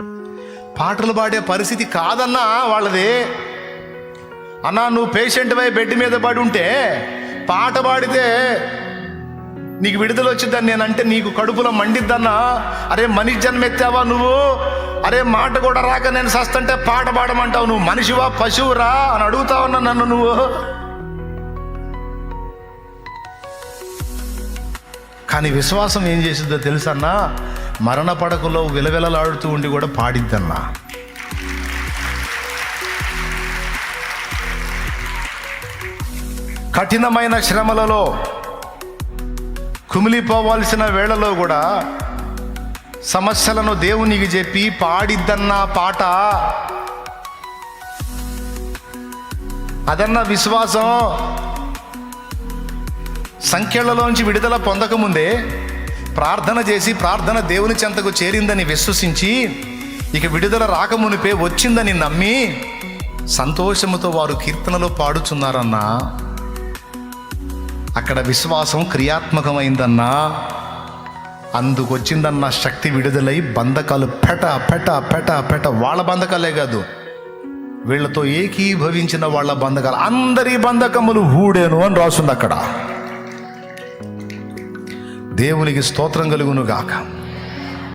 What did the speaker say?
పాటలు పాడే పరిస్థితి కాదన్నా వాళ్ళది. అన్నా నువ్వు పేషెంట్ వై బెడ్ మీద పడి ఉంటే పాట పాడితే నీకు విడుదల వచ్చిద్దని నేనంటే నీకు కడుపులో మండిద్దన్నా. అరే మనిషి జన్మెత్తావా నువ్వు? అరే మాట కూడా రాక నేను సస్తంటే పాట పాడమంటావు. నువ్వు మనిషివా పశువురా అని అడుగుతావన్నా నన్ను నువ్వు. కానీ విశ్వాసం ఏం చేసిద్దో తెలుసన్నా, మరణ పడకలో విలవిలలాడుతూ ఉండి కూడా పాడిద్దన్నా. కఠినమైన శ్రమలలో కుమిలిపోవాల్సిన వేళలో కూడా సమస్యలను దేవునికి చెప్పి పాడిద్దన్నా పాట. అదన్నా విశ్వాసం. సంఖ్యలలోంచి విడుదల పొందకముందే ప్రార్థన చేసి ప్రార్థన దేవుని చెంతకు చేరిందని విశ్వసించి ఇక విడుదల రాకమునిపే వచ్చిందని నమ్మి సంతోషముతో వారు కీర్తనలో పాడుచున్నారన్నా. అక్కడ విశ్వాసం క్రియాత్మకమైందన్నా. అందుకొచ్చిందన్న శక్తి విడుదలై బంధకాలు పెట పెట పెట పెట. వాళ్ళ బంధకాలే కాదు, వీళ్ళతో ఏకీభవించిన వాళ్ళ బంధకాలు, అందరి బంధకములు ఊడేను అని రాస్తుంది అక్కడ. దేవునికి స్తోత్రం కలుగును గాక.